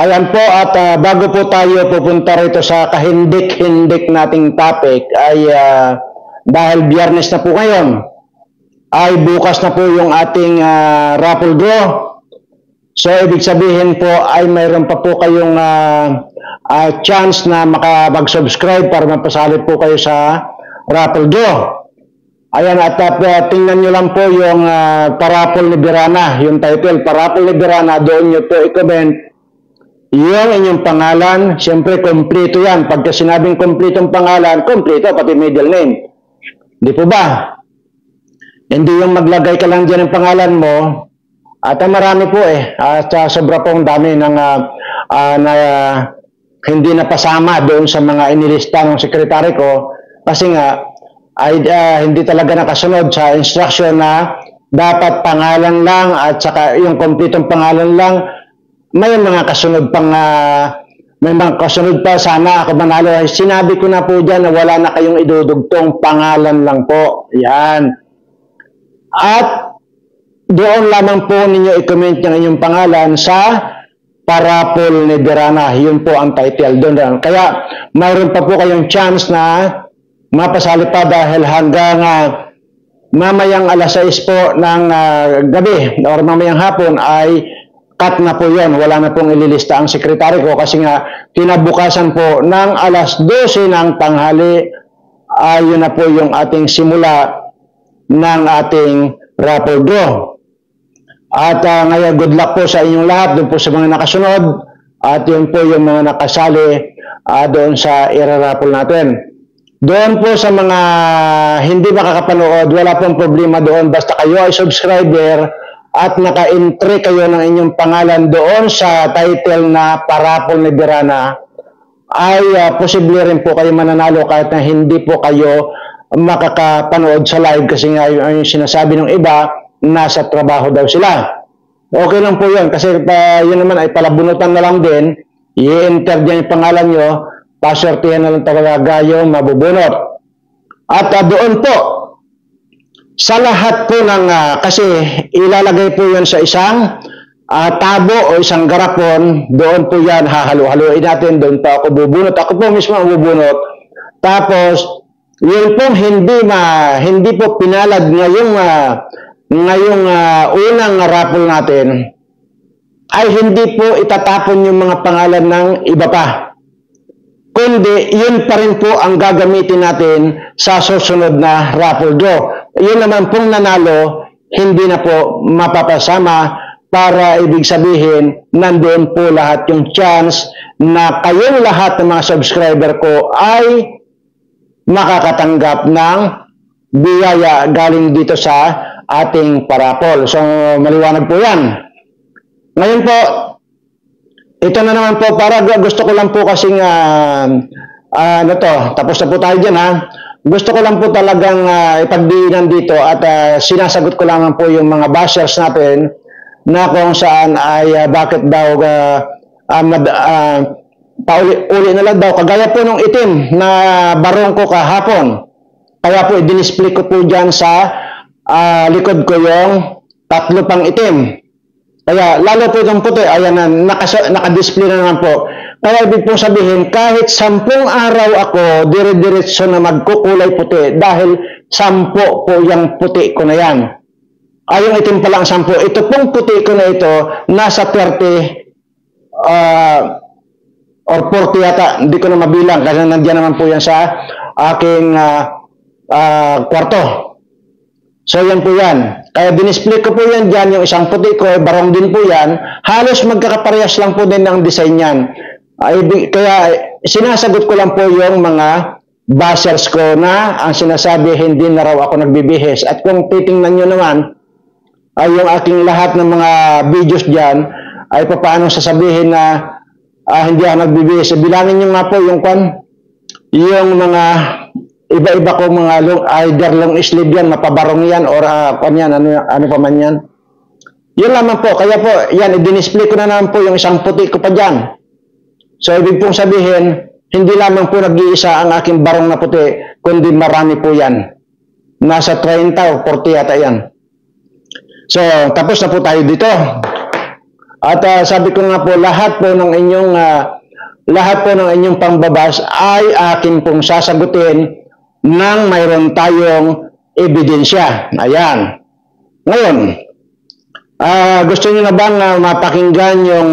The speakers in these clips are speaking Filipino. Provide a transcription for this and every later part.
Ayan po at bago po tayo pupunta rito sa kahindik-hindik nating topic ay dahil Biyernes na po ngayon ay bukas na po yung ating raffle draw. So ibig sabihin po ay mayroon pa po kayong chance na makapag-subscribe para mapasalit po kayo sa raffle draw. Ayan at tingnan nyo lang po yung Parapol ni Birana, yung title Parapol ni Birana, doon nyo po i-comment yung inyong pangalan. Siyempre, kompleto yan. Pagka sinabing kompletong pangalan, kompleto, pati middle name. Di po ba? Hindi yung maglagay ka lang dyan ng pangalan mo. At marami po at sobra pong dami ng hindi napasama doon sa mga inilista ng sekretary ko. Kasi nga, ay hindi talaga nakasunod sa instruction na dapat pangalan lang at saka yung kompletong pangalan lang. May mga kasunod pang may mga kasunod pa, sana ako manalo. Sinabi ko na po dyan na wala na kayong idudugtong, pangalan lang po. Yan. At doon lamang po ninyo i-comment yung inyong pangalan sa Parapol ni Birana. Yun po ang title doon. Kaya mayroon pa po kayong chance na mapasali pa dahil hanggang mamayang alas 6 po ng gabi or mamayang hapon ay cut na po yun. Wala na pong ililista ang sekretary ko kasi nga kinabukasan po ng alas 12 ng tanghali ay yun na po yung ating simula ng ating raffle draw. At ngayon good luck po sa inyong lahat doon po sa mga nakasunod at yun po yung mga nakasali doon sa ira-raffle natin. Doon po sa mga hindi makakapanood, wala pong problema doon basta kayo ay subscriber at naka-entry kayo ng inyong pangalan doon sa title na Parapol ni Birana, ay posible rin po kayo mananalo kahit na hindi po kayo makakapanood sa live kasi nga yung sinasabi ng iba, nasa trabaho daw sila. Okay lang po yun kasi yun naman ay palabunutan na lang din, i-enter dyan yung pangalan nyo, pasortihan na lang talaga yung mabubunot. At doon po, sa lahat po ng, kasi ilalagay po yan sa isang tabo o isang garapon, doon po yan, hahalo-haloin natin, doon pa ako bubunot. Ako po mismo ang bubunot. Tapos, yun po hindi po pinalad ngayong unang raffle natin, ay hindi po itatapon yung mga pangalan ng iba pa. Kundi, yun pa rin po ang gagamitin natin sa susunod na raffle draw. Yun naman pong nanalo, hindi na po mapapasama para ibig sabihin, nandoon po lahat yung chance na kayong lahat ng mga subscriber ko ay makakatanggap ng biyaya galing dito sa ating parapol. So, maliwanag po yan. Ngayon po, ito na naman po, para gusto ko lang po kasing, tapos na po tayo dyan ha. Gusto ko lang po talagang ipagdiinan dito at sinasagot ko lang po yung mga bashers natin na kung saan ay bakit daw pauli na lang daw. Kagaya po nung itim na barong ko kahapon. Kaya po i-display ko po dyan sa likod ko yung 3 pang itim. Kaya lalo po itong puti, ayan na, naka-display na naman po. Kaya ibig pong sabihin, kahit 10 araw ako, dire-diretso na magkukulay puti dahil 10 po yung puti ko na yan. Yung itim pa lang 10. Ito pong puti ko na ito, nasa 30 or 40 yata, hindi ko na mabilang kasi nandiyan naman po yan sa aking kwarto. So yan po yan. Kaya dinisplay ko po yan dyan, yung isang puti ko, barong din po yan. Halos magkakaparehas lang po din ang design yan. Kaya sinasagot ko lang po yung mga bashers ko na ang sinasabi hindi na raw ako nagbibihis. At kung titingnan nyo naman, yung aking lahat ng mga videos dyan, ay paano sasabihin na hindi ako nagbibihis. Bilangin nyo nga po yung mga iba-iba ko mga either long sleeve yan, mapabarong yan, or ano pa man yan. Yun lamang po. Kaya po, yan, i-display ko na naman po yung isang puti ko pa dyan. So, ibig pong sabihin, hindi lamang po nag-iisa ang aking barong na puti, kundi marami po yan. Nasa 30 o 40 yata yan. So, tapos na po tayo dito. At sabi ko nga po, lahat po ng inyong pangbabas ay akin pong sasagutin nang mayroon tayong ebidensya. Ayan. Ngayon, gusto niyo na bang mapakinggan yung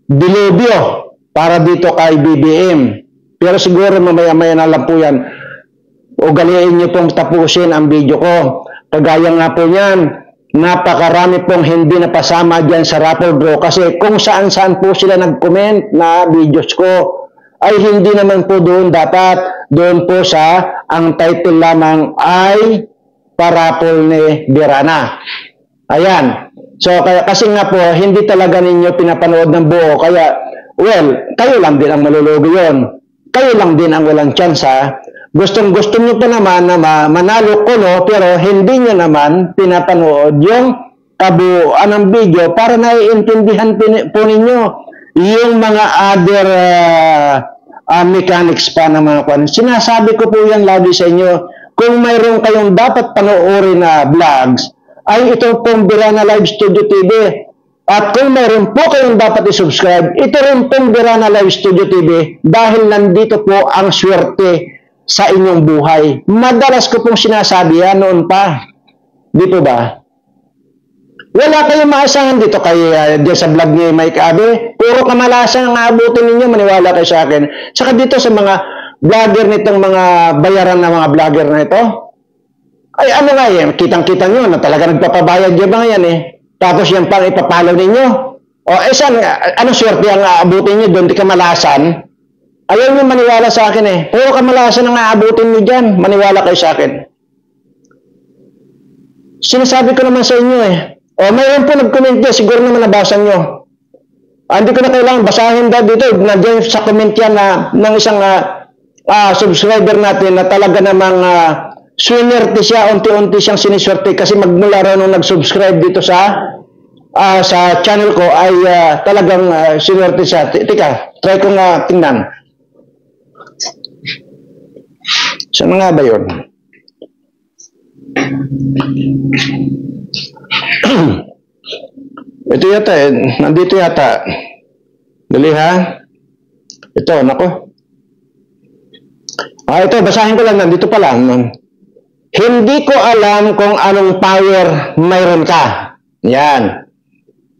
dilubyo para dito kay BBM? Pero siguro mamaya-maya na lang po yan. Ugaliin niyo pong tapusin ang video ko. Kagaya nga po yan, napakarami pong hindi napasama dyan sa raffle draw kasi kung saan-saan po sila nag-comment na videos ko ay hindi naman po doon dapat. Doon po sa ang title lamang ay Parapol ni Birana. Ayan. So kasi nga po hindi talaga ninyo pinapanood ng buo kaya kayo lang din ang malulugi yun. Kayo lang din ang walang tsansa. Gustong-gusto nyo pa naman na manalo ko, no? Pero hindi nyo naman pinapanood yung kabuuan ng video para naiintindihan po ninyo yung mga other mechanics pa ng mga kwan. Sinasabi ko po yan lagi sa inyo. Kung mayroon kayong dapat panoorin na vlogs, ay ito pong Birana Live Studio TV. At kung mayroon po kayong dapat i-subscribe, ito rin pong Birana Live Studio TV dahil nandito po ang swerte sa inyong buhay. Madalas ko pong sinasabi yan noon pa. Di po ba? Wala kayong maasahan dito kay dyan sa vlog ni Mike Abe. Puro kamalasan ang aabutin ninyo, maniwala kayo sa akin. Saka dito sa mga vlogger nitong mga bayaran na mga vlogger na ito, ay ano nga yan, kitang-kita nyo na talaga nagpapabayad yung mga yan eh. Tapos yan pang ipapalo ninyo. O saan, anong swerte ang aabutin nyo doon, di kamalasan? Ayaw nyo maniwala sa akin eh. Puro kamalasan ang aabutin nyo dyan. Maniwala kayo sa akin. Sinasabi ko naman sa inyo eh. O mayroon po nag-comment dyan. Siguro naman nabasa nyo. Hindi ko na kailangan basahin dito. Nandiyan sa comment yan ng isang subscriber natin na talaga namang swinerte siya. Unti-unti siyang siniswerte kasi magmula raw nung nag-subscribe dito sa channel ko ay talagang swinerte siya. Tika, try ko nga tingnan. Saan nga ba yun? Ito yata eh. Nandito yata. Dali ha. Ito, nako. Ito, basahin ko lang. Nandito pa lang. Hindi ko alam kung anong power mayroon ka. Yan.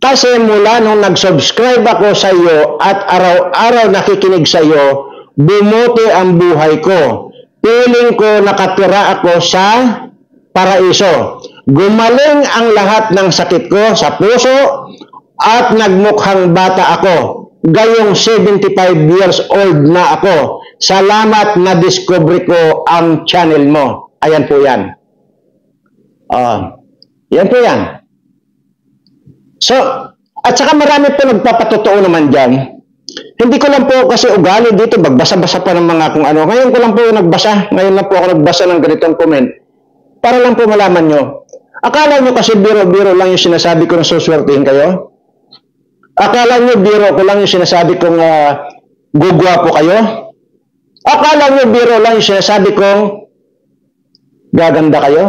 Kasi mula nung nag-subscribe ako sa iyo at araw-araw nakikinig sa iyo, bumuti ang buhay ko. Piling ko nakatira ako sa paraiso. Gumaling ang lahat ng sakit ko sa puso at nagmukhang bata ako. Gayong 75 years old na ako. Salamat na discover ko ang channel mo. Ayan po yan. Yan po yan. So, at saka marami po nagpapatotoo naman dyan. Hindi ko lang po kasi ugali dito, magbasa-basa pa ng mga kung ano. Ngayon ko lang po nagbasa. Ngayon lang po ako nagbasa ng ganitong comment. Para lang po malaman nyo. Akala nyo kasi biro-biro lang yung sinasabi ko na suswertihin kayo? Akala nyo biro ko lang yung sinasabi kong gugwapo kayo? Akala nyo biro lang yung sinasabi kong gaganda kayo?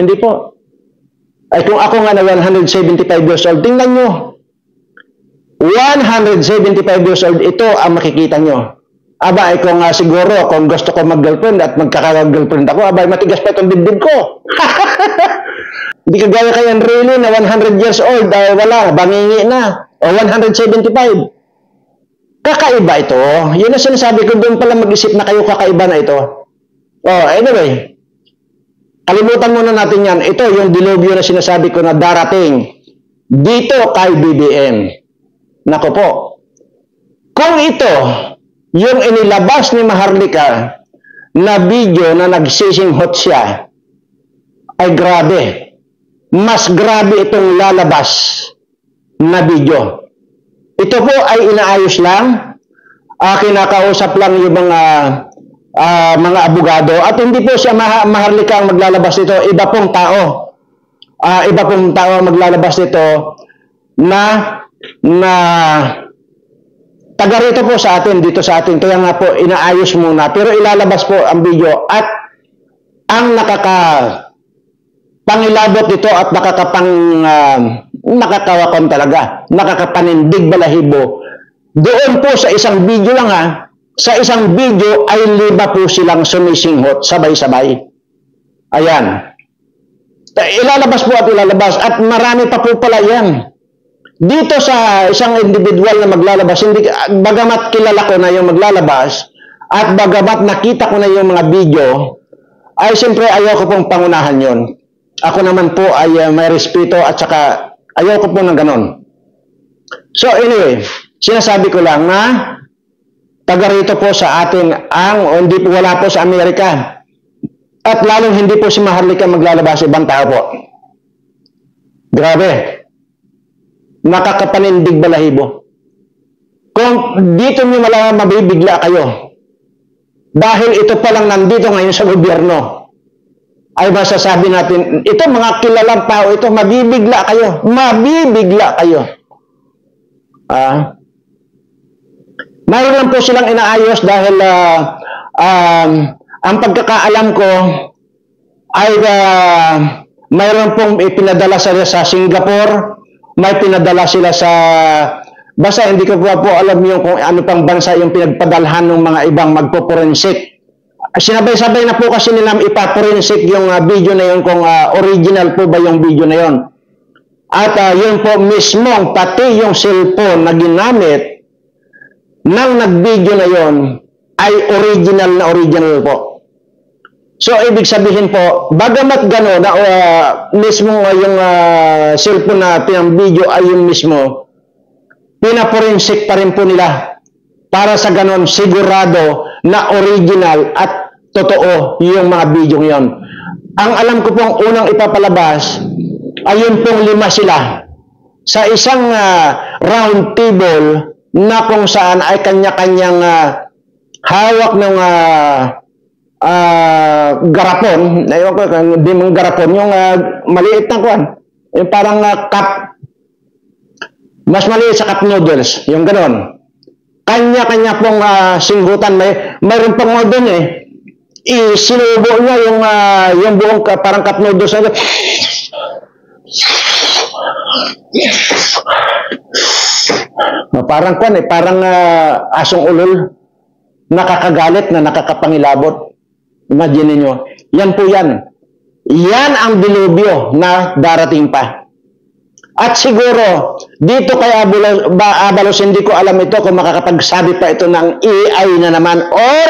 Hindi po. Ay kung ako nga na 175 years old, tingnan nyo. 175 years old, ito ang makikita nyo. Aba, ay kung siguro, kung gusto ko mag-girlfriend at magkaka-girlfriend ako, aba, matigas pa itong dibdib ko. Hindi kagaya kayo really na 100 years old, wala, bangingi na. O 175. Kakaiba ito. Yun ang sinasabi ko, doon pala mag-isip na kayo kakaiba na ito. Anyway, kalimutan muna natin yan. Ito yung dilubyo na sinasabi ko na darating dito kay BBM. Nako po. Kung ito, yung inilabas ni Maharlika na video na nagsisinghot siya, ay grabe. Mas grabe itong lalabas na video. Ito po ay inaayos lang. Kinakausap lang yung mga abogado. At hindi po siya Maharlika ang maglalabas nito. Iba pong tao. Iba pong tao ang maglalabas nito na taga rito po sa atin, dito sa atin. Kaya nga po, inaayos muna. Pero ilalabas po ang video. At ang pangilabot dito at nakakawakon talaga, nakakapanindig balahibo. Doon po sa isang video lang ha, sa isang video ay 5 po silang sumisinghot sabay-sabay. Ayan. Ilalabas po at ilalabas at marami pa po pala yan. Dito sa isang individual na maglalabas, hindi, bagamat kilala ko na yung maglalabas at bagamat nakita ko na yung mga video, ay siyempre ayaw ko pong pangunahan yon. Ako naman po ay may respeto at saka ayaw ko po ng ganon. So anyway, sinasabi ko lang na taga rito po sa ating hindi po wala po sa Amerika. At lalong hindi po si Maharlika maglalabas, ibang tao po. Grabe. Nakakapanindig balahibo. Kung dito nyo mabibigla kayo, dahil ito palang nandito ngayon sa gobyerno, ay masasabi natin, ito mga kilalang tao, ito mabibigla kayo. Mabibigla kayo. Mayroon lang po silang inaayos dahil ang pagkakaalam ko ay mayroon pong ipinadala sila sa Singapore, may pinadala sila sa, basta hindi ko po alam yung kung ano pang bansa yung pinagpadalhan ng mga ibang magpo-forensic. Sinabay-sabay na po kasi nilang ipa-forensic yung video na yun kung original po ba yung video na yun. At yun po mismong pati yung cellphone na ginamit ng nag-video na yun ay original po. So, ibig sabihin po, bagamat gano'n, mismo yung cellphone na pinang-video ay yung mismo, pinaforensik pa rin po nila para sa gano'n sigurado na original at totoo yung mga video yon. Ang alam ko pong unang ipapalabas ay yung pong 5 sila sa isang round table na kung saan ay kanya-kanyang hawak ng garapon, hindi mong garapon, yung maliit na kuwan, yung parang cup, mas maliit sa cup noodles, yung ganon. Kanya-kanya pong singgutan, mayroon pang mga doon sinubo niya yung buong parang cup noodles, parang kuwan parang asong ulol, nakakagalit na nakakapangilabot. Imagine niyo, yan po yan. Yan ang dilubyo na darating pa. At siguro, dito kay Abalos, hindi ko alam ito kung makakapagsabi pa ito ng AI na naman or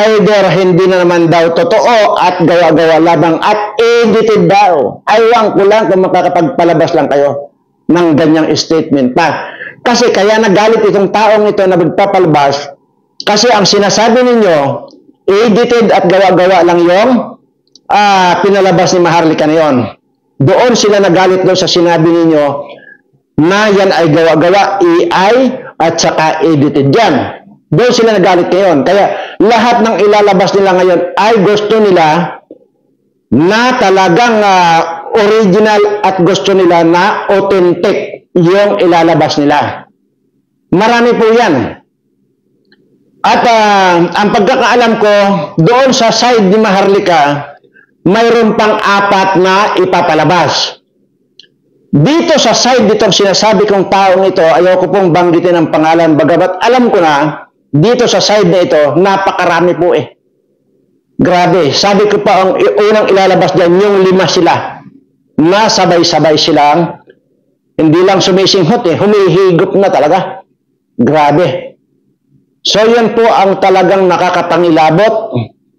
either hindi na naman daw totoo at gawa-gawa labang at edited daw. Aywan ko lang kung makakapagpalabas lang kayo ng ganyang statement pa. Kasi kaya nagalit itong taong ito na magpapalabas kasi ang sinasabi ninyo, edited at gawa-gawa lang yung pinalabas ni Maharlika na yun. Doon sila nagalit doon sa sinabi ninyo na yan ay gawa-gawa, AI at saka edited yan. Doon sila nagalit ngayon. Kaya lahat ng ilalabas nila ngayon ay gusto nila na talagang original at gusto nila na authentic yung ilalabas nila. Marami po yan. At ang pagkakaalam ko, doon sa side ni Maharlika, mayroon pang 4 na ipapalabas. Dito sa side ditong sinasabi kong taong ito, ayaw ko pong banggitin ang pangalan, bagamat alam ko na, dito sa side na ito, napakarami po Grabe, sabi ko pa ang unang ilalabas dyan, yung 5 sila, na sabay-sabay silang, hindi lang sumisinghot humihigop na talaga. Grabe. So yan po ang talagang nakakapangilabot,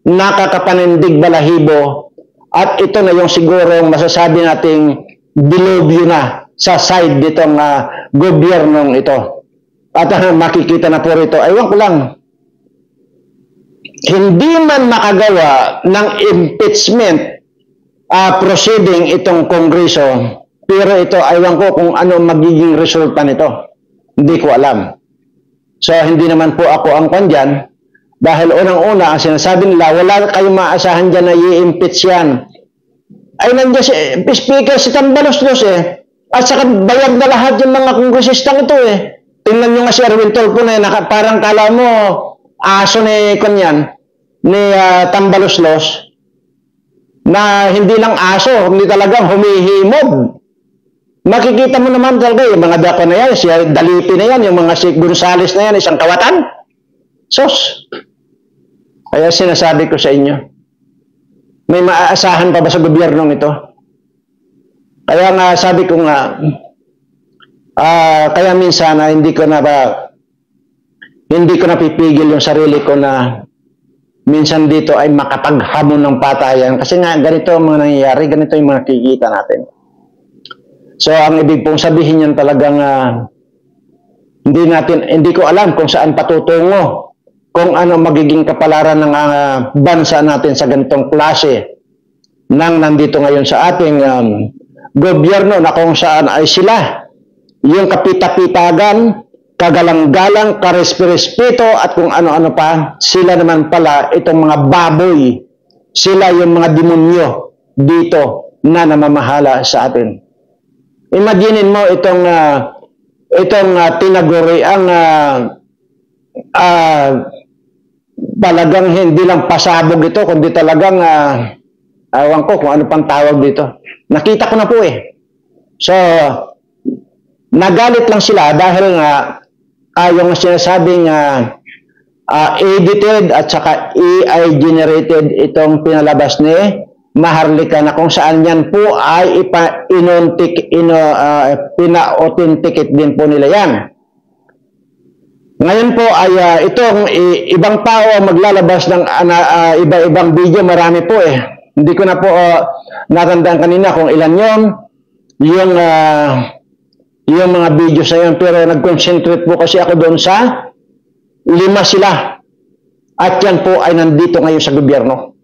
nakakapanindig balahibo, at ito na yung siguro masasabi nating dilubyo na sa side ditong gobyernong ito. At makikita na po rito, aywan ko lang, hindi man makagawa ng impeachment proceeding itong Kongreso, pero ito aywan ko kung ano magiging resulta nito. Hindi ko alam. So, hindi naman po ako ang kandyan dahil unang-una, ang sinasabi nila, wala kayong maasahan dyan na i-impeach yan. Ay, nandiyan si Speaker si Tambalos-Los At saka bayag na lahat yung mga kongresistang ito Tingnan nyo nga si Erwin Tulfo na parang kala mo aso ni kanyan, ni Tambalos-Los na hindi lang aso, hindi talagang humihimod. Makikita mo naman talaga yung mga dako na yan, si Dalipi na yan, yung mga si Gonzales na yan, isang kawatan. Sos. Kaya sinasabi ko sa inyo, may maaasahan pa ba sa gobyernong ito? Kaya nga sabi ko nga, kaya minsan hindi ko napipigil yung sarili ko na minsan dito ay makapaghamon ng patayan. Kasi nga ganito ang mga nangyayari, ganito yung mga kikita natin. So ang ibig pong sabihin yan talagang hindi ko alam kung saan patutungo, kung ano magiging kapalaran ng bansa natin sa ganitong klase nang nandito ngayon sa ating gobyerno na kung saan ay sila yung kapita-pitagan, kagalang-galang, karespeto at kung ano-ano pa, sila naman pala itong mga baboy, sila yung mga demonyo dito na namamahala sa atin. Imaginin mo itong tinaguri ang talagang hindi lang pasabog ito, kundi talagang awan ko kung ano pang tawag dito. Nakita ko na po eh. So, nagalit lang sila dahil nga yung sinasabing edited at saka AI generated itong pinalabas ni Maharlika na kung saan yan po ay pina-authenticate din po nila yan. Ngayon po ay itong ibang tao maglalabas ng iba-ibang video, marami po eh. Hindi ko na po natandaan kanina kung ilan yon yung mga video sa yun, pero nag-concentrate po kasi ako doon sa 5 sila. At yan po ay nandito ngayon sa gobyerno.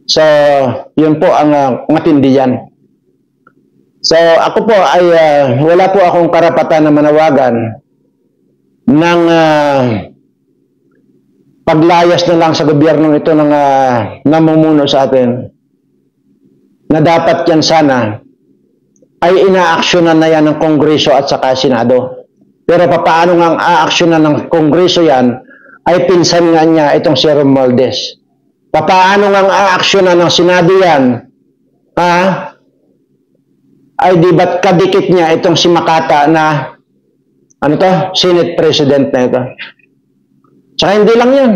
So, yun po ang matindi yan. So, ako po ay wala po akong karapatan na manawagan ng paglayas na lang sa gobyernong ito ng namumuno sa atin. Na dapat yan sana ay inaaksyonan na yan ng Kongreso at saka Senado. Pero paano nga ang aaksyonan ng Kongreso yan ay pinsan nga niya itong si Romualdez. Paano nga ang aaksyonan ng Senado yan? Ay di ba't kadikit niya itong si Makata na Senate President na ito? Tsaka hindi lang yan.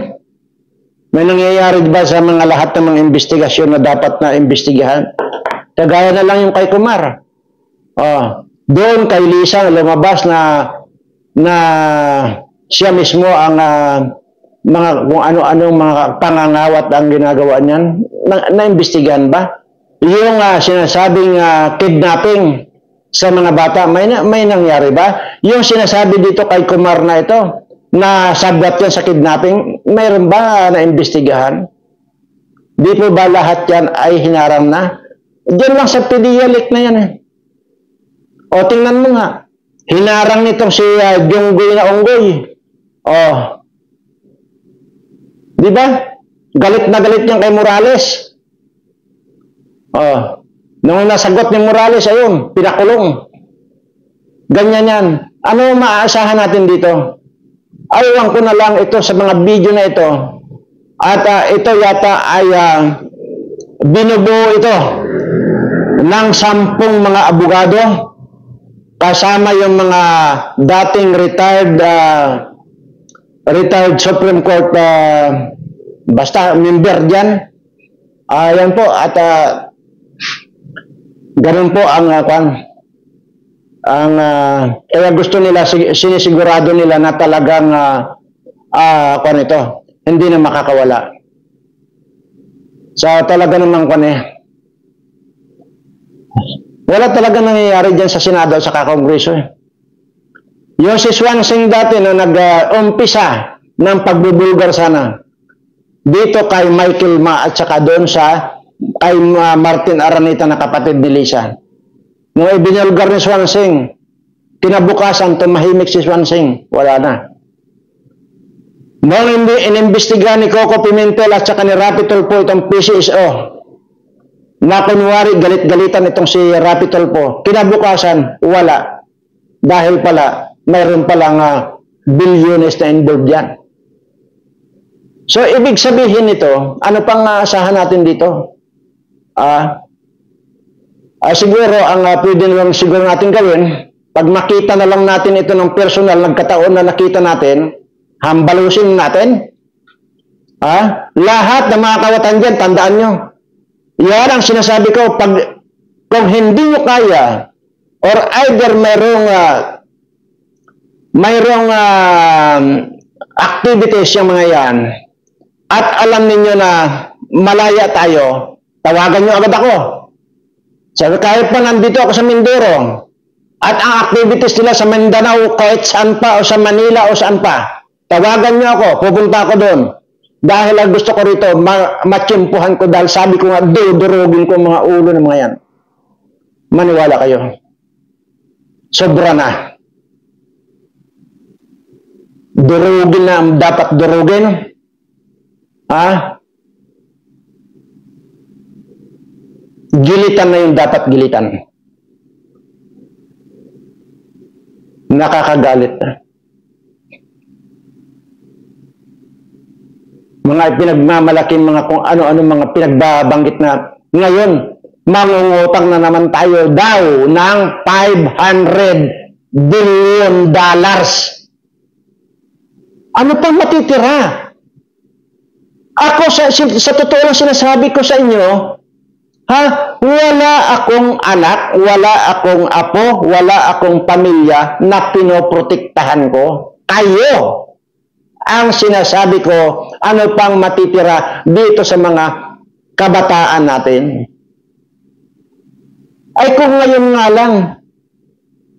May nangyayari ba sa mga lahat ng mga investigasyon na dapat na investigahan? Kagaya na lang yung kay Kumar. Doon kay Lisa lumabas na siya mismo ang mga kung ano-anong mga pangangawat ang ginagawa niyan. Naimbestigahan ba? Yung sinasabing kidnapping sa mga bata, may nangyari ba? Yung sinasabi dito kay Kumar na ito, na sabat yan sa kidnapping, mayroon ba naimbestigahan? Di po ba lahat yan ay hinarang na? Diyan lang sa PDIA na yan eh. O tingnan mo nga, hinarang nitong si Junggoy na Onggoy. Di ba? Galit na galit niyan kay Morales. Nung nasagot ni Morales, ayun, pinakulong. Ganyan yan. Ano maaasahan natin dito? Ayaw ko na lang ito sa mga video na ito. At ito yata ay binubuo ito ng 10 mga abogado kasama yung mga dating retired Supreme Court basta member dyan. Yan po at ganun po ang kaya gusto nila, sinisigurado nila na talagang ito, hindi na makakawala. So talaga namang wala talaga nangyayari dyan sa Senado at sa Kongreso. Yung si Swansing dati na nag-umpisa ng pagbubulgar sana dito kay Michael Ma at saka doon kay Martin Araneta na kapatid ni Lisa. Nung ibinulgar ni Swansing, kinabukasan tumahimik si Swansing, wala na. Nung inimbestigahan ni Coco Pimentel at saka ni Rapi Tulfo itong PCSO, na kunwari galit-galitan itong si Rapi Tulfo, kinabukasan, wala. Dahil pala, mayroon palang bilyones na involved yan. So, ibig sabihin nito, ano pang asahan natin dito? Siguro ang pwede nalang siguro natin gawin, pag makita na lang natin ito ng personal, nagkataon na nakita natin, hambalusin natin. Lahat ng mga kawatan dyan, tandaan nyo. Yan ang sinasabi ko, kung hindi nyo kaya, or either mayroong activities yung mga yan, at alam ninyo na malaya tayo, tawagan nyo agad ako. Sabi, kahit pa nandito ako sa Mindoro, at ang activities nila sa Mindanao, kahit saan pa, o sa Manila, o saan pa, tawagan nyo ako, pupunta ako doon. Dahil ang gusto ko rito, matsimpuhan ko, dahil sabi ko nga, durugin ko mga ulo ng mga yan. Maniwala kayo. Sobra na. Durugin na ang dapat durugin. Gilitan na yung dapat gilitan. Nakakagalit na. Mga pinagmamalaking mga kung ano-ano mga pinagbabanggit na ngayon, mangungutang na naman tayo daw ng $500 billion. Ano pang matitira? Ako, sa totoo lang sinasabi ko sa inyo, wala akong anak, wala akong apo, wala akong pamilya na pinoprotektahan ko. Kayo ang sinasabi ko, ano pang matitira dito sa mga kabataan natin. Ay kung ngayon nga lang,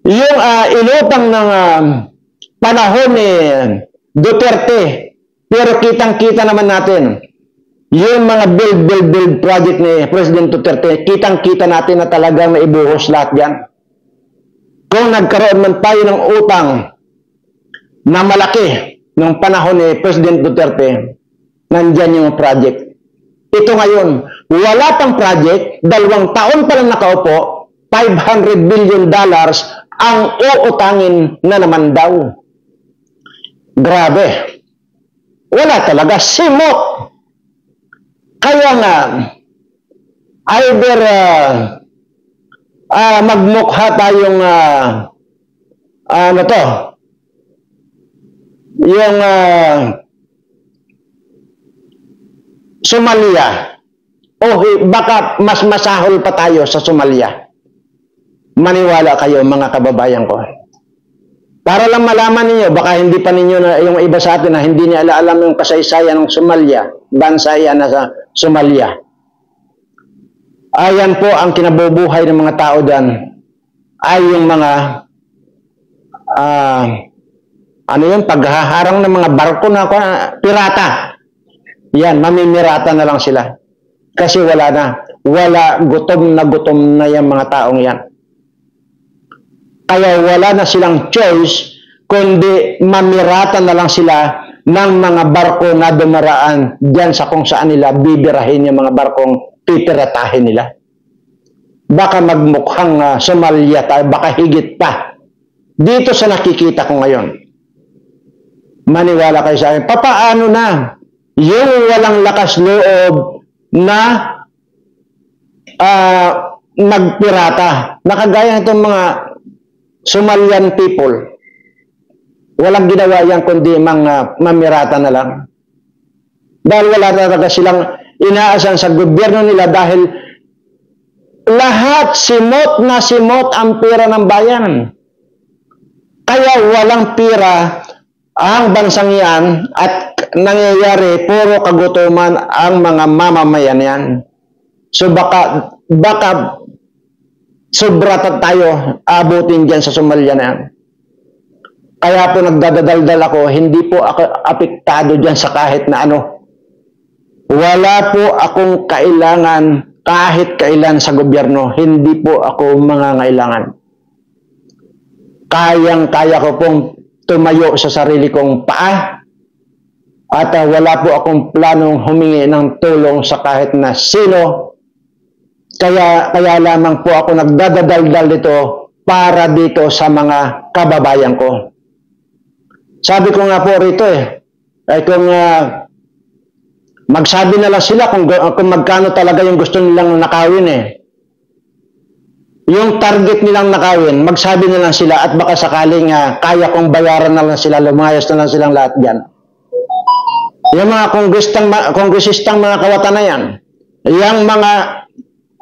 yung inutang ng panahon ni Duterte, pero kitang-kita naman natin, yung mga build project ni President Duterte, kitang-kita natin na talagang naibuhos lahat yan. Kung nagkaroon man tayo ng utang na malaki nung panahon ni President Duterte, nandyan yung project. Ito ngayon, wala pang project, 2 taon pa lang nakaupo, $500 billion ang uutangin na naman daw. Grabe. Wala talaga, simot. Kaya nga, either magmukha tayong yung Somalia, o baka mas masahol pa tayo sa Somalia. Maniwala kayo mga kababayan ko. Para lang malaman niyo, baka hindi pa ninyo na yung iba sa atin na hindi niya alam yung kasaysayan ng Somalia, bansa yan na sa Somalia. Ayan po ang kinabubuhay ng mga tao dyan, ay yung mga paghaharang ng mga barko na pirata. Yan, mamimirata na lang sila. Kasi wala na. Wala, gutom na yung mga taong yan. Kaya wala na silang choice, kundi mamirata na lang sila ng mga barko na dumaraan dyan sa kung saan nila bibirahin yung mga barkong pipiratahin nila. Baka magmukhang Somalia tayo, baka higit pa. Dito sa nakikita ko ngayon. Maniwala kayo sa akin. Papaano na yung walang lakas loob na magpirata? Nakagaya itong mga Somalian people. Walang ginawa yan kundi mamirata na lang. Dahil wala talaga silang inaasahan sa gobyerno nila dahil lahat simot na simot ang pera ng bayan. Kaya walang pera ang bansang yan at nangyayari puro kagutuman ang mga mamamayan yan. So baka sobra tayo abutin dyan sa Somalia na yan. Kaya po nagdadaldal ako, hindi po ako apektado dyan sa kahit na ano. Wala po akong kailangan kahit kailan sa gobyerno. Hindi po ako mangangailangan. Kayang-kaya ko pong tumayo sa sarili kong paa. At wala po akong planong humingi ng tulong sa kahit na sino. Kaya lamang po ako nagdadaldal dito para dito sa mga kababayan ko. Sabi ko nga po rito ay kung magsabi na lang sila kung magkano talaga yung gusto nilang nakawin yung target nilang nakawin, magsabi na lang sila at baka sakaling kaya kong bayaran na lang sila, lumayas na lang silang lahat dyan. Yung mga kongresistang mga kawatan na yan, yung mga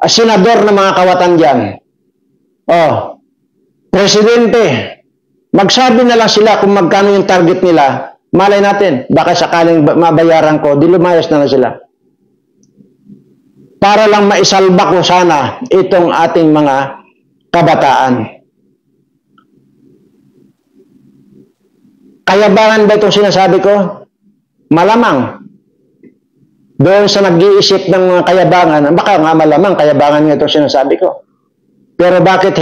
senador na mga kawatan dyan, presidente, magsabi na lang sila kung magkano yung target nila, malay natin, baka sakaling mabayaran ko, di lumayas na lang sila. Para lang maisalba ko sana itong ating mga kabataan. Kayabangan ba itong sinasabi ko? Malamang. Doon sa nag-iisip ng mga kayabangan, baka nga malamang kayabangan nga itong sinasabi ko. Pero bakit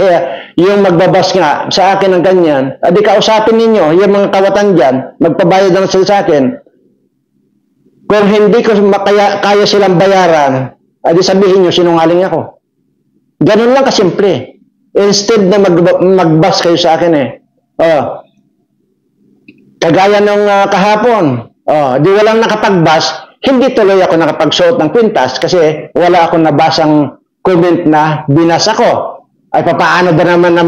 yung magbabas nga sa akin ng ganyan, di kausapin ninyo, yung mga kawatan dyan, magpabayad na sila sa akin. Kung hindi ko kaya silang bayaran, di sabihin nyo, sinungaling ako. Ganun lang kasimple. Instead na magbas kayo sa akin kagaya nung kahapon, di walang nakapagbas, hindi tuloy ako nakapagsuot ng kwintas kasi wala akong nabasang comment na binasa ko. Ay papaano ba naman na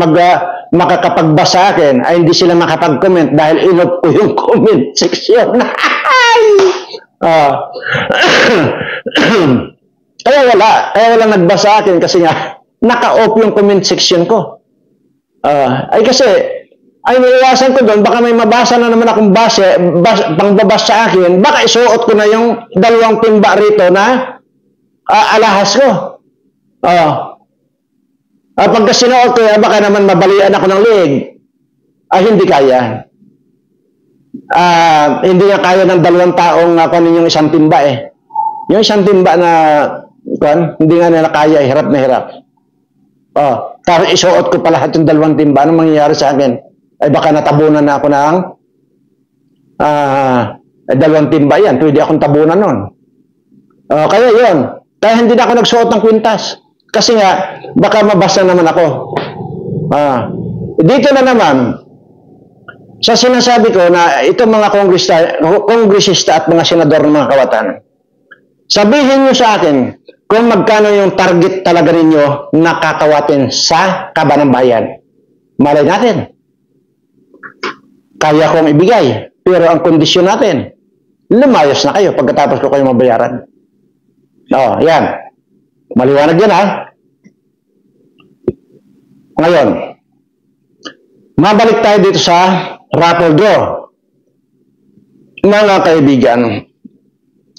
makakapagbasa sa akin ay hindi sila makapag-comment dahil inop ko yung comment section. Kaya wala nagbasa sa akin kasi nga naka-off yung comment section ko. Ay kasi ay maiwasan ko doon, baka may mabasa na naman akong pangbabas sa akin, baka isuot ko na yung 2 timba rito na alahas ko. Pagka sinuot ko, baka naman mabalian ako ng leeg. Hindi kaya. Hindi nga kaya ng 2 taong kunin yung 1 timba Yung 1 timba na hindi nga nila kaya, hirap na hirap. Tapos isuot ko pa lahat yung 2 timba. Anong mangyayari sa akin? Ay baka natabunan na ako ng 2 timba yan. Pwede akong tabunan nun. Kaya yun. Kaya hindi na ako nagsuot ng kwintas. Kasi nga, baka mabasa naman ako. Dito na naman, sa sinasabi ko na itong mga kongresista at mga senador ng mga kawatan, sabihin nyo sa akin kung magkano yung target talaga ninyo na kakawatin sa Kabanang Bayan. Malay natin. Kaya kong ibigay. Pero ang kondisyon natin, lumayos na kayo pagkatapos ko kayo mabayaran. Yan. Maliwanag yan Ngayon, mabalik tayo dito sa raffle draw. Mga kaibigan,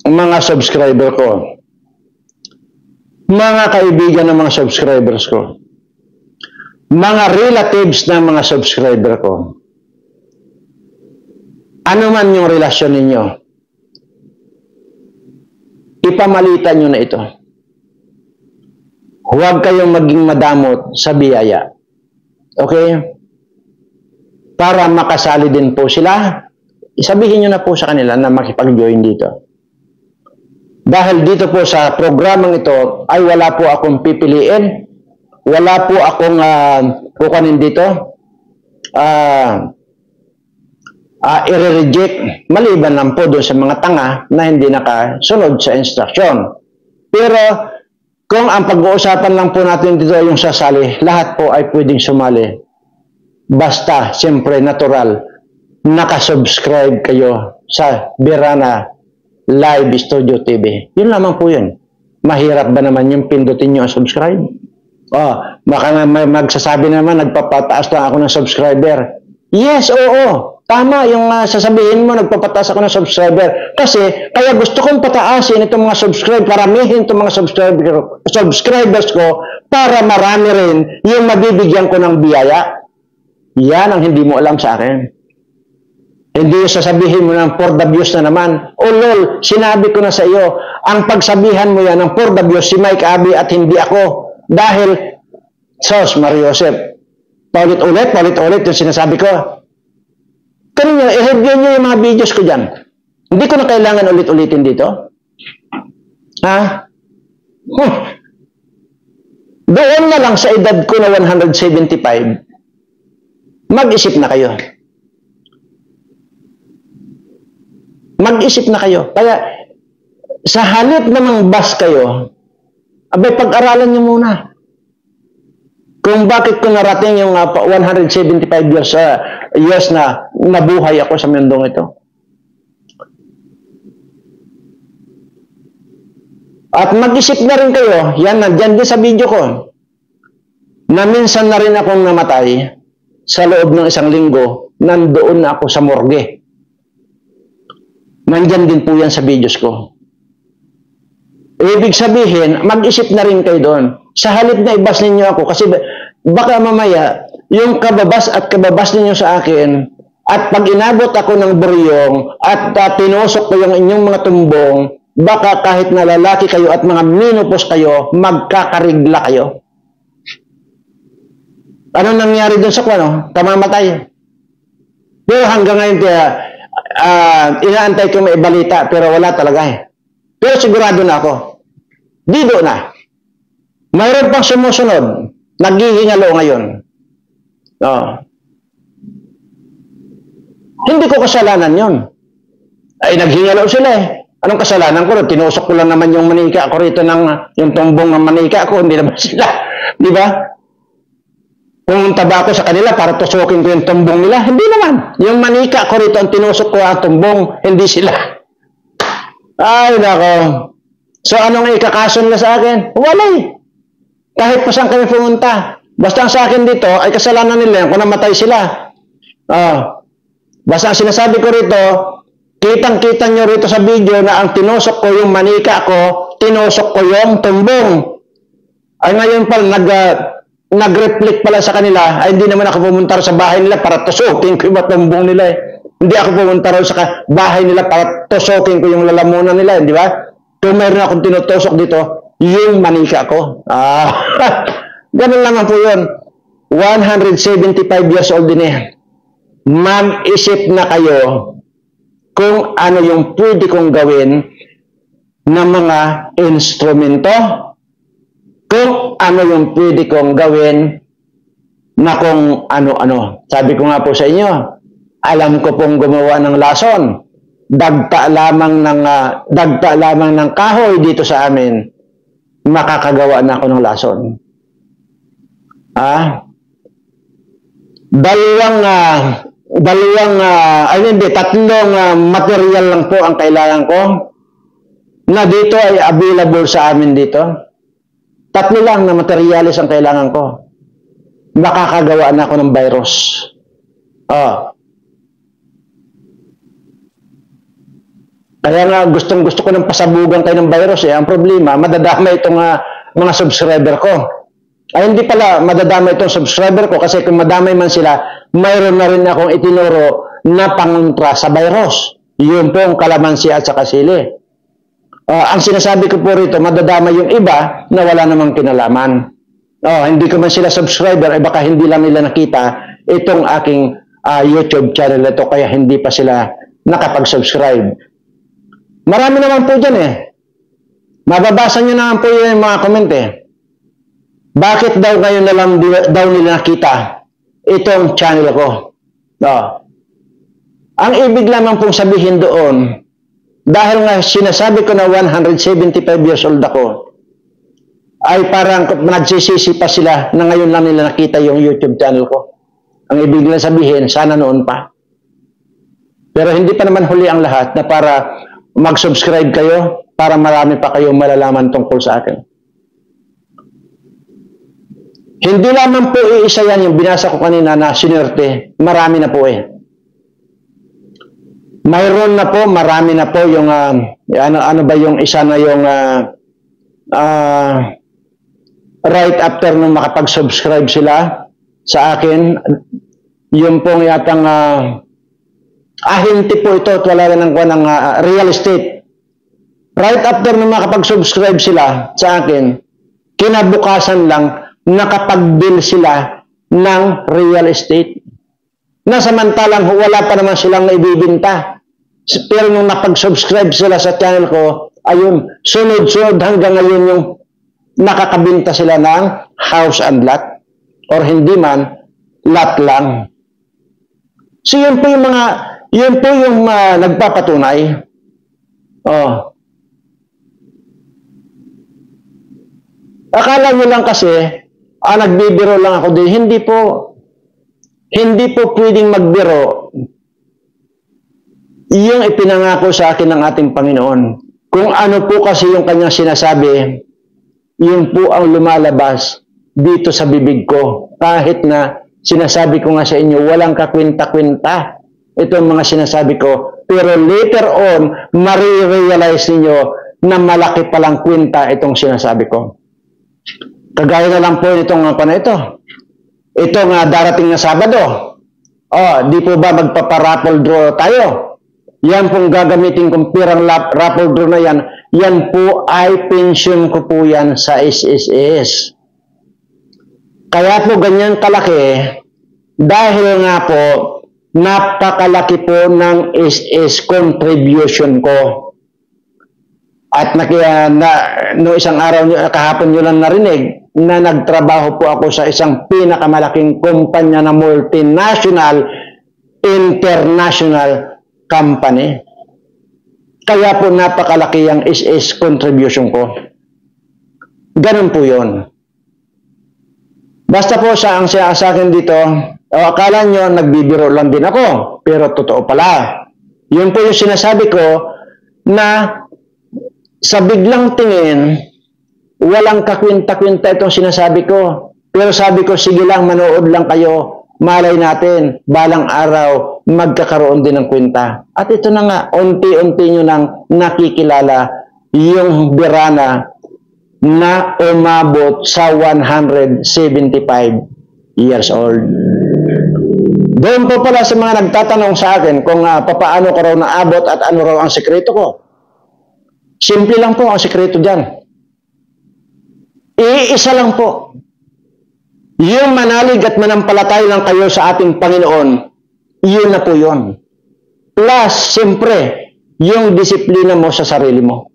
mga subscriber ko, mga kaibigan ng mga subscribers ko, mga relatives ng mga subscriber ko, ano man yung relasyon ninyo, ipamalitan nyo na ito. Huwag kayong maging madamot sa biyaya. Okay? Para makasali din po sila, isabihin nyo na po sa kanila na makipag-join dito. Dahil dito po sa programang ito ay wala po akong pipiliin, wala po akong kukunin dito, i-reject, maliban lang po doon sa mga tanga na hindi nakasunod sa instruction. Pero kung ang pag-uusapan lang po natin dito yung sasali, lahat po ay pwedeng sumali. Basta, siyempre, natural, nakasubscribe kayo sa Birana Live Studio TV. Yun lamang po yun. Mahirap ba naman yung pindutin nyo ang subscribe? Baka nga magsasabi naman, nagpapataas lang ako ng subscriber. Yes, oo. Tama yung sasabihin mo, nagpapataas ako ng subscriber. Kasi, kaya gusto kong pataasin itong mga paramihin itong mga subscribers ko para marami rin yung mabibigyan ko ng biyaya. Yan ang hindi mo alam sa akin. Hindi yung sasabihin mo ng for the views na naman. Lol, sinabi ko na sa iyo, ang pagsabihan mo yan ng for the views, si Mike Abby at hindi ako. Dahil, Mario Joseph, paulit-ulit yung sinasabi ko. Kanina, i-review nyo yung mga videos ko dyan. Hindi ko na kailangan ulit-ulitin dito. Doon na lang sa edad ko na 175, mag-isip na kayo. Mag-isip na kayo. Kaya, sa halip namang bas kayo, abay, pag-aralan nyo muna. Kung bakit ko narating yung 175 years na nabuhay ako sa mundong ito. At mag-isip na rin kayo, yan, nandyan din sa video ko, na minsan na rin akong namatay sa loob ng 1 linggo, nandoon na ako sa morgue. Nandyan din po yan sa videos ko. Ibig sabihin, mag-isip na rin kayo doon. Sa halip na ibas ninyo ako, kasi baka mamaya, yung kababas at kababas ninyo sa akin, at pag inabot ako ng buryong, at tinusok ko yung inyong mga tumbong, baka kahit na lalaki kayo at mga menopause kayo, magkakarigla kayo. Ano nangyari doon sa kwano? Kamamatay. Pero hanggang ngayon, inaantay ko may balita, pero wala talaga eh. Pero sigurado na ako. Dido na. Mayroon pang sumusunod. Naghihingalo ngayon. Hindi ko kasalanan yun. Ay, naghingalo sila eh. Anong kasalanan ko? Tinusok ko lang naman yung manika ako rito ng yung tumbong ng manika ko. Hindi naman sila. Di ba? Pumunta ba ako sa kanila para tusukin ko yung tumbong nila? Hindi naman. Yung manika ko rito, ang tinusok ko ang tumbong, hindi sila. Ay, nako. So, anong ikakaso nila sa akin? Wala eh. Kahit pa saan kami pumunta. Basta ang sa akin dito, ay kasalanan nila kung namatay sila. Basta ang sinasabi ko rito, kitang-kita nyo rito sa video na ang tinusok ko yung manika ko, tinusok ko yung tumbong. Ay ngayon pala, nag-reflect pala sa kanila, ay hindi naman ako pumunta sa bahay nila para tusukin ko yung tumbong nila eh. Hindi ako pumunta sa bahay nila para tusukin ko yung lalamunan nila, di ba? Kung mayroon akong tinutusok dito, yung manika ko. Ganun naman po yun. 175 years old din eh. Mag-isip na kayo kung ano yung pwede kong gawin ng mga instrumento, kung ano yung pwede kong gawin na kung ano-ano. Sabi ko nga po sa inyo, alam ko pong gumawa ng lason. Dagta lamang ng kahoy dito sa amin, makakagawa na ako ng lason. Tatlong material lang po ang kailangan ko na dito ay available sa amin dito. Tatlo lang na materialis ang kailangan ko. Makakagawa na ako ng virus. Kaya nga gustong-gusto ko ng pasabugan kayo ng virus eh. Ang problema, madadama itong mga subscriber ko. Ay hindi pala madadama itong subscriber ko kasi kung madamay man sila, mayroon na rin akong itinuro na pangontra sa virus. Yun po ang kalamansi at saka sili. Ang sinasabi ko po rito, madadama yung iba na wala namang kinalaman. Hindi ko man sila subscriber, eh baka hindi lang nila nakita itong aking YouTube channel ito kaya hindi pa sila nakapag-subscribe. Marami naman po dyan eh. Mababasa nyo naman po yung mga comment eh. Bakit daw ngayon na lang daw nila nakita itong channel ko? Ang ibig lamang pong sabihin doon, dahil nga sinasabi ko na 175 years old ako, ay parang nagsisisi pa sila na ngayon lang nila nakita yung YouTube channel ko. Ang ibig nila sabihin, sana noon pa. Pero hindi pa naman huli ang lahat na para mag-subscribe kayo para marami pa kayong malalaman tungkol sa akin. Hindi lamang po iisa yan yung binasa ko kanina na sinerte. Marami na po eh. Mayroon na po, marami na po yung ano ba yung isa na yung right after nung makapag-subscribe sila sa akin, yung pong yatang ahinti po ito at wala ng real estate. Right after nung makapag-subscribe sila sa akin, kinabukasan lang nakapag-bill sila ng real estate. Na samantalang wala pa naman silang naibibinta. Pero nung napag-subscribe sila sa channel ko, ayun, sunod-sunod hanggang ngayon yung nakakabinta sila ng house and lot. Or hindi man, lot lang. So yun po yung nagpapatunay. Akala nyo lang kasi, nagbibiro lang ako din. Hindi po. Hindi po pwedeng magbiro yung ipinangako sa akin ng ating Panginoon. Kung ano po kasi yung kanyang sinasabi, yun po ang lumalabas dito sa bibig ko. Kahit na sinasabi ko nga sa inyo, walang kakwenta-kwenta itong mga sinasabi ko. Pero later on, marirealize ninyo na malaki palang kwenta itong sinasabi ko. Kagaya na lang po itong ano ito. Itong darating na Sabado. Di po ba magpapa-raffle draw tayo? Yan pong gagamitin kong pirang raffle draw na yan. Yan po ay pension ko po yan sa SSS. Kaya po ganyan kalaki dahil nga po napakalaki po ng SS contribution ko. At no isang araw, kahapon nyo lang narinig na nagtrabaho po ako sa isang pinakamalaking kumpanya na multinational, international company. Kaya po napakalaki ang SS contribution ko. Ganun po yun. Basta po sa akin dito, akala nyo nagbibiro lang din ako, pero totoo pala. Yun po yung sinasabi ko na sa biglang tingin, walang kakwenta-kwenta itong sinasabi ko. Pero sabi ko, sige lang, manood lang kayo. Malay natin, balang araw, magkakaroon din ng kwenta. At ito na nga, unti-unti nyo nang nakikilala yung birana na umabot sa 175 years old. Doon po pala sa mga nagtatanong sa akin kung papaano ko raw naabot at ano raw ang sekreto ko. Simple lang po ang sekreto dyan. Iisa lang po. Yung manalig at manampalatay lang kayo sa ating Panginoon, yun na po yun. Plus, siyempre, yung disiplina mo sa sarili mo.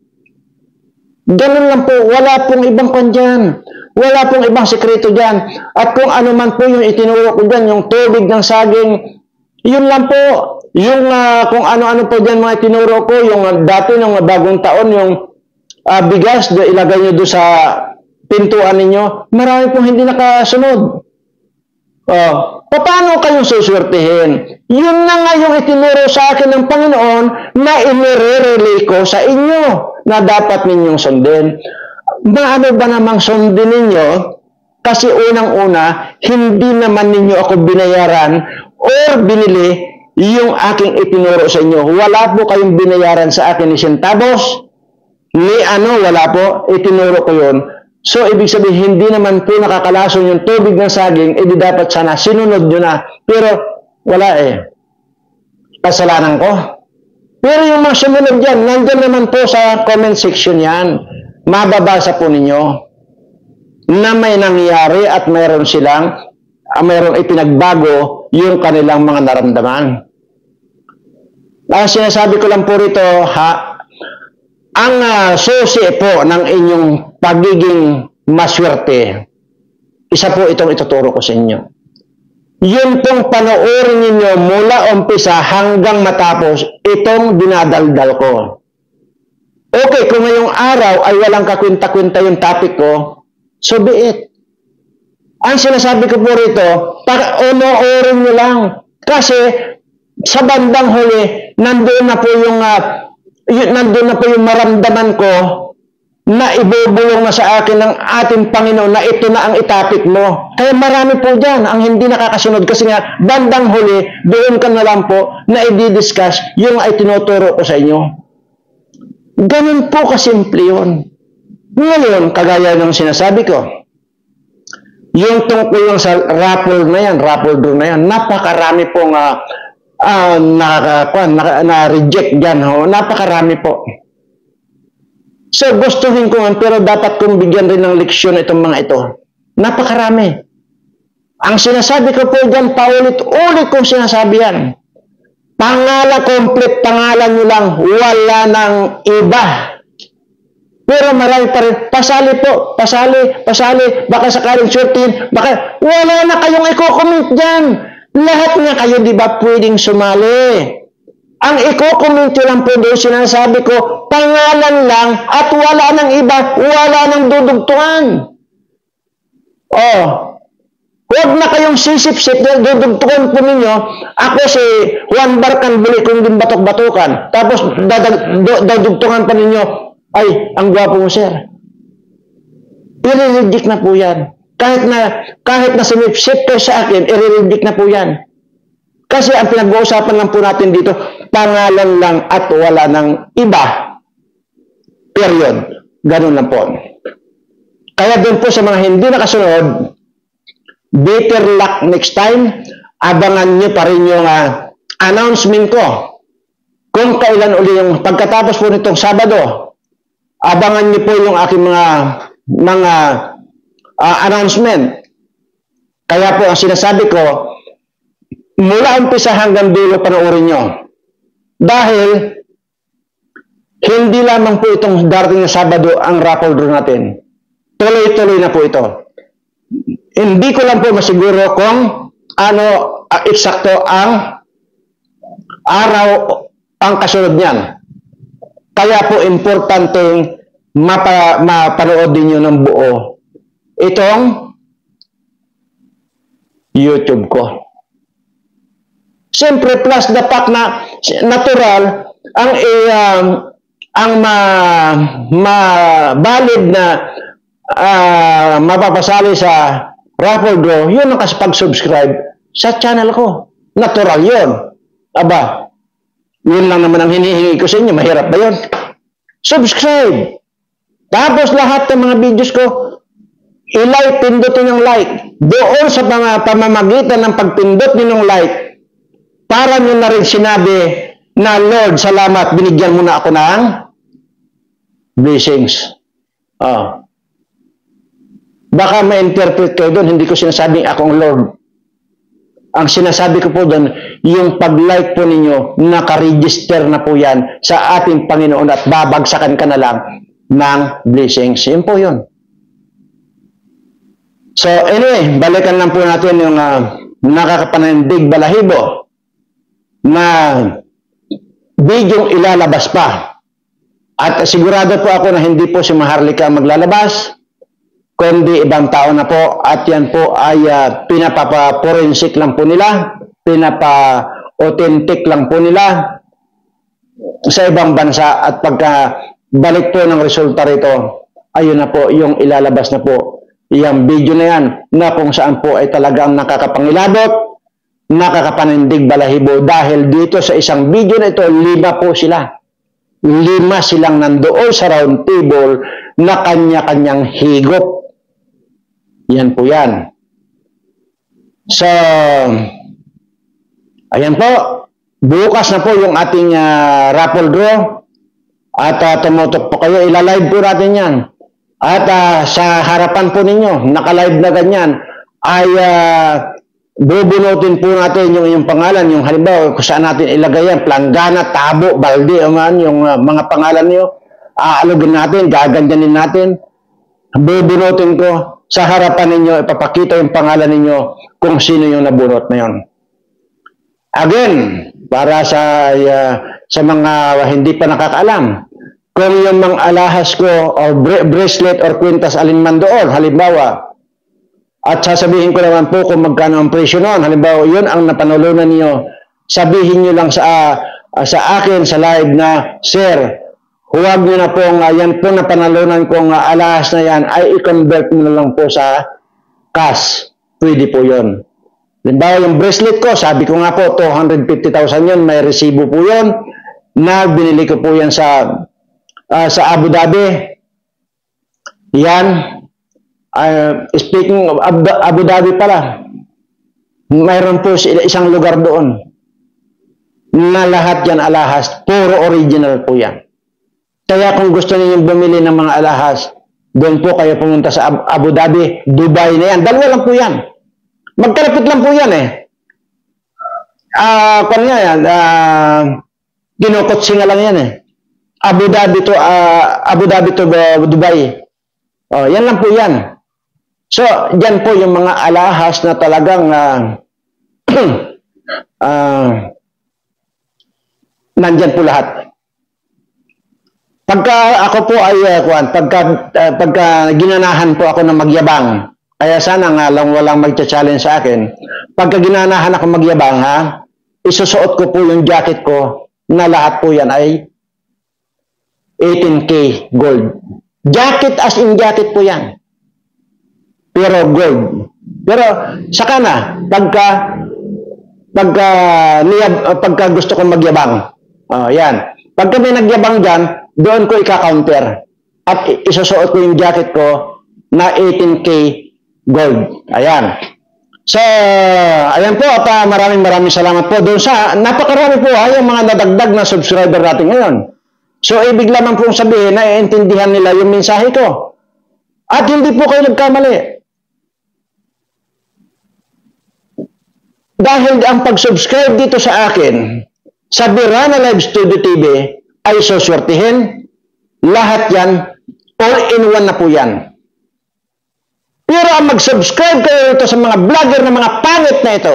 Ganun lang po. Wala pong ibang kwan dyan. Wala pong ibang sekreto dyan. At kung ano man po yung itinuro ko dyan, yung tubig ng saging, yun lang po. Yung kung ano-ano po dyan mga tinuro ko, yung dati ng bagong taon, yung bigas, ilagay nyo doon sa pintuan ninyo, marami pong hindi nakasunod. Paano kayong suswertihin? Yun na nga yung itinuro sa akin ng Panginoon na inire-relay ko sa inyo na dapat ninyong sundin. Ano ba namang sundin ninyo? Kasi unang-una, hindi naman ninyo ako binayaran or binili yung aking itinuro sa inyo. Wala po kayong binayaran sa akin ni centavos, ni wala po, itinuro ko yun. So, ibig sabihin, hindi naman po nakakalason yung tubig ng saging, di dapat sana sinunod nyo na. Pero, wala kasalanan ko. Pero yung mga sumunod yan, nandyan naman po sa comment section yan. Mababasa po ninyo na may nangyari at mayroon ipinagbago yung kanilang mga naramdaman. Ang sinasabi ko lang po rito, ang susi po ng inyong pagiging maswerte, isa po itong ituturo ko sa inyo. Yun pong panoorin ninyo mula umpisa hanggang matapos, itong dinadaldal ko. Okay, kung ngayong araw ay walang kakwenta-kwenta yung topic ko, so be it. Ang sinasabi ko po rito, panoorin nyo lang. Kasi sa bandang huli, nandun na po yung maramdaman ko na ibubulong na sa akin ng ating Panginoon na ito na ang itapik mo. Kaya marami po dyan ang hindi nakakasunod kasi nga bandang huli, doon ka na lang po na i-discuss yung ay tinuturo ko sa inyo. Ganun po kasimple yun. Ngayon, kagaya ng sinasabi ko, yung tungkol yung sa raffle draw na yan, napakarami pong na-reject dyan. Napakarami po. So, gustuhin ko nga, pero dapat kong bigyan rin ng leksyon itong mga ito. Napakarami. Ang sinasabi ko po dyan, paulit-ulit kong sinasabi yan. Complete pangalan nyo lang, wala nang iba. Pero marami pa rin, pasali po, pasali, baka sakaling shortin, baka wala na kayong i-comment dyan. Lahat nga kayo, di ba, pwedeng sumali. Ang i-comment lang po doon, sinasabi ko, pangalan lang at wala nang iba, wala nang dudugtungan. Oh, huwag na kayong sisip-sip, dudugtukan po ninyo, ako si Juan Barcan buli kong din batok-batukan, tapos dadugtukan pa ninyo, ay, ang gwapo mo, sir. I-reject na po yan. Kahit na sumipsip kayo sa akin, i-reject na po yan. Kasi ang pinag-uusapan lang po natin dito, pangalan lang at wala ng iba. Period. Ganun lang po. Kaya doon po sa mga hindi nakasunod, better luck next time, abangan nyo pa rin yung announcement ko. Kung kailan uli yung pagkatapos po nitong Sabado, abangan nyo po yung aking mga announcement. Kaya po ang sinasabi ko, mula umpisa hanggang dulo panoorin nyo. Dahil hindi lamang po itong darating na Sabado ang raffle draw natin. Tuloy-tuloy na po ito. Hindi ko lang po masiguro kung ano eksakto ang araw ang kasunod niyan. Kaya po importanteng mapanood din nyo ng buo itong YouTube ko. Siyempre, plus the fact na natural ang valid na mapapasali sa raffle draw, yun ang pag-subscribe sa channel ko. Natural yun. Aba, yun lang naman ang hinihingi ko sa inyo. Mahirap ba yun? Subscribe. Tapos lahat ng mga videos ko, i-like, pindutin yung like. Doon sa pamamagitan ng pagpindot ninyong like, para nyo na rin sinabi na, Lord, salamat, binigyan mo na ako ng blessings. Baka ma-interpret kayo doon, hindi ko sinasabing akong Lord. Ang sinasabi ko po doon, yung pag-like po ninyo, naka-register na po yan sa ating Panginoon at babagsakan ka na lang ng blessings. Yun po yun. So anyway, balikan lang po natin yung nakakapanandig balahibo na bidyong ilalabas pa. At sigurado po ako na hindi po si Maharlika maglalabas, kundi ibang tao na po, at yan po ay pinapapa-forensic lang po nila, pinapa-authentic lang po nila sa ibang bansa, at pagka balik po ng resulta rito, ayun na po yung ilalabas na po yung video na yan, na kung saan po ay talagang nakakapangilabot, nakakapanindig balahibo, dahil dito sa isang video na ito, 5 po sila. 5 silang nandoon sa round table na kanya-kanyang higop. Yan po yan. So, ayan po. Bukas na po yung ating raffle draw. At tumutok po kayo. Ilalive po natin yan. At sa harapan po ninyo, nakalive na ganyan, ay bubunutin po natin yung inyong pangalan. Yung halimbawa, kung saan natin ilagay yan, Planggana, Tabo, Balde, yung mga pangalan niyo, aalugin natin, gagandanin natin. Bubunutin ko. Sa harapan ninyo, ipapakita yung pangalan ninyo kung sino yung nabunot na yun. Again, para sa mga hindi pa nakakaalam, kung yung mga alahas ko or bracelet or kwintas alinman doon, halimbawa, at sasabihin ko naman po kung magkano ang presyo noon, halimbawa, yun ang napanulunan niyo, sabihin niyo lang sa akin sa live na, Sir, huwag nyo na pong, yan po na panalunan kong alahas na yan, ay i-convert mo na lang po sa cash. Pwede po yun. Halimbawa, yung bracelet ko, sabi ko nga po, 250,000 yun, may resibo po yun, na binili ko po yan sa Abu Dhabi. Yan. Speaking of Abu Dhabi pala, mayroon po isang lugar doon, na lahat yan alahas, puro original po yan. Kaya kung gusto niyo bumili ng mga alahas, doon po kayo pumunta sa Abu Dhabi, Dubai na yan. Dalawa lang po yan. Magkalapit lang po yan eh. Kung nga yan, kinukotsi nga lang yan eh. Abu Dhabi to Dubai. Yan lang po yan. So, yan po yung mga alahas na talagang nandyan po lahat. Pagka ako po ay pagka ginanahan po ako ng magyabang, Kaya sana nga lang walang magcha-challenge sa akin. Pagka ginanahan ako magyabang, ha, isusuot ko po yung jacket ko na lahat po yan ay 18K gold. Jacket as in jacket po yan. Pero gold. Pero saka na, pagka gusto kong magyabang, yan. Pagka may nagyabang dyan, doon ko ika-counter. At isusuot ko yung jacket ko na 18K gold. Ayan. So, ayan po, at maraming salamat po doon sa, napakarami po yung mga nadagdag na subscriber natin ngayon. So, ibig lamang pong sabihin na iintindihan nila yung mensahe ko. At hindi po kayo nagkamali. Dahil ang pag-subscribe dito sa akin, sa Birana Live Studio TV, ay suswertihin. Lahat yan, all-in-one na po yan. Pero ang mag-subscribe kayo ito sa mga vlogger na mga pangit na ito,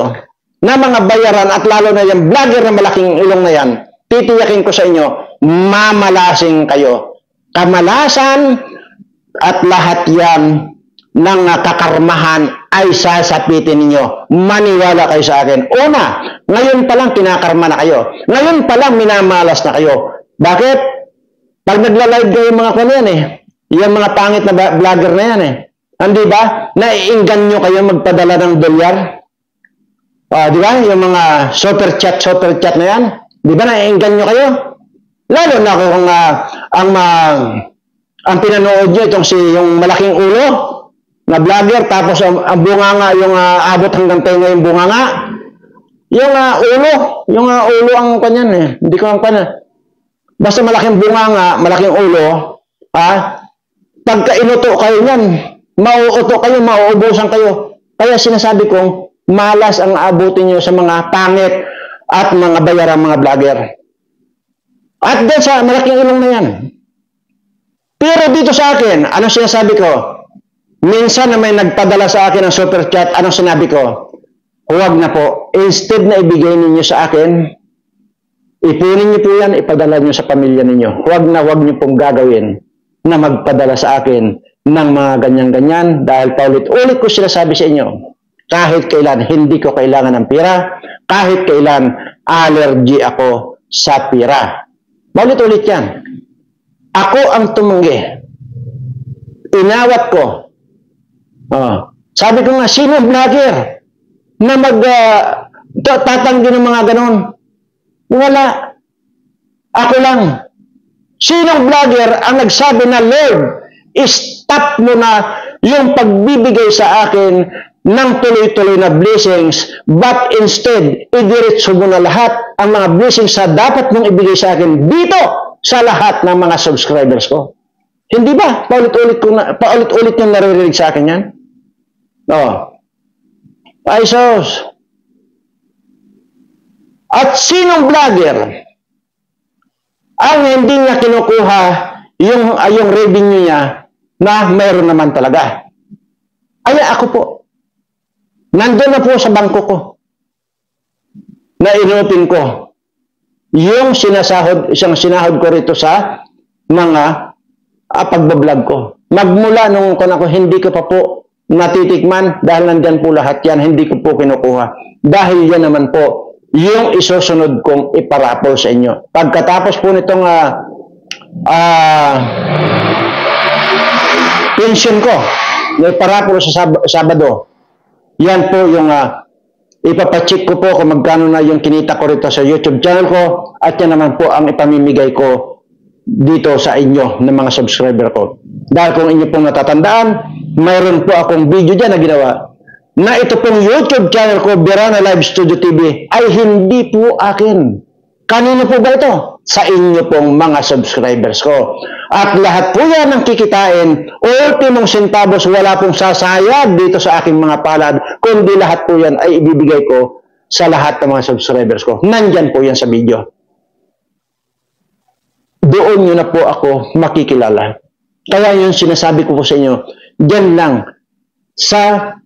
na mga bayaran at lalo na yung vlogger na malaking ilong na yan, titiyakin ko sa inyo, mamalasing kayo. Kamalasan at lahat yan ng kakarmahan ay sasapitin ninyo. Maniwala kayo sa akin. Una, ngayon pa lang kinakarma na kayo. Ngayon pa lang minamalas na kayo. Bakit? Pag nagla-live kayo mga kanya yan yung mga pangit na vlogger na yan Hindi ba? Naiinggan nyo kayo magpadala ng dolyar. Di ba? Yung mga super chat na yan. Di ba naiinggan nyo kayo? Lalo na kung ang pinanood nyo itong yung malaking ulo na vlogger, tapos ang bunganga, yung abot hanggang tenga yung bunganga. Yung ulo ang kanyan Hindi ko ang kanyan. Basta malaking bunganga, malaking ulo, pagka inuto kayo yan, mauuto kayo, mauubusan kayo. Kaya sinasabi kong, malas ang abutin nyo sa mga pangit at mga bayarang mga vlogger. At doon sa malaking ilong na yan. Pero dito sa akin, anong sinasabi ko? Minsan na may nagpadala sa akin ng super chat, anong sinabi ko? Huwag na po. Instead na ibigay ninyo sa akin, ipunin niyo po yan, ipadala niyo sa pamilya ninyo. Huwag niyo pong gagawin na magpadala sa akin ng mga ganyan-ganyan dahil paulit-ulit ko sinasabi sa inyo, kahit kailan hindi ko kailangan ng pira, kahit kailan allergy ako sa pira. Paulit-ulit yan. Ako ang tumanggi. Inawat ko. Sabi ko nga, sino vlogger na tatanggi ng mga ganon? Wala. Ako lang. Sinong vlogger ang nagsabi na, Lord, stop mo na yung pagbibigay sa akin ng tuloy-tuloy na blessings, but instead, idiretso mo na lahat ang mga blessings na dapat mong ibigay sa akin dito sa lahat ng mga subscribers ko. Hindi ba? Paulit-ulit yung naririnig sa akin yan? Ay sos. At sinong vlogger ang hindi niya kinukuha yung revenue niya na mayroon naman talaga? Ay ako po. Nandun na po sa bangko ko na inutin ko yung sinahod ko rito sa mga pagbablog ko. Magmula nung ako, hindi ko pa po natitikman dahil nandyan po lahat yan, hindi ko po kinukuha. Dahil yan naman po yung isusunod kong iparapol sa inyo. Pagkatapos po nitong pension ko, na iparapol sa Sabado, yan po yung ipapacheck ko po kung magkano na yung kinita ko rito sa YouTube channel ko at yan naman po ang ipamimigay ko dito sa inyo ng mga subscriber ko. Dahil kung inyo pong natatandaan, mayroon po akong video dyan na ginawa na ito pong YouTube channel ko, Birana Live Studio TV, ay hindi po akin. Kanino po ba ito? Sa inyo pong mga subscribers ko. At lahat po yan ang kikitain, ultimong centavos, wala pong sasayag dito sa aking mga palad, kundi lahat po yan ay ibibigay ko sa lahat ng mga subscribers ko. Nandyan po yan sa video. Doon nyo na po ako makikilala. Kaya yung sinasabi ko po sa inyo, dyan lang, sa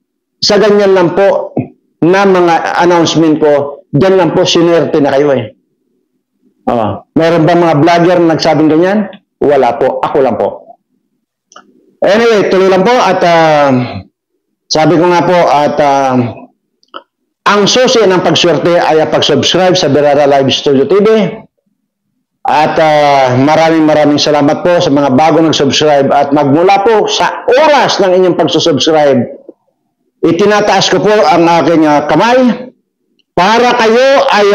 ganyan lang po na mga announcement ko, dyan lang po sinerte na kayo meron ba mga vlogger na nagsabing ganyan? Wala po, ako lang po. Anyway, tuloy lang po at Sabi ko nga po at ang susi ng pagswerte ay ang pag-subscribe sa Berara Live Studio TV. At maraming salamat po sa mga bago nag-subscribe at magmula po sa oras ng inyong pagsusubscribe, itinataas ko po ang aking kamay para kayo ay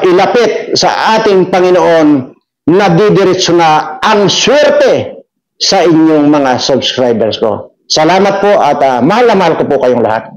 ilapit sa ating Panginoon na didiretso na ang swerte sa inyong mga subscribers ko. Salamat po at mahal na mahal ko po kayong lahat.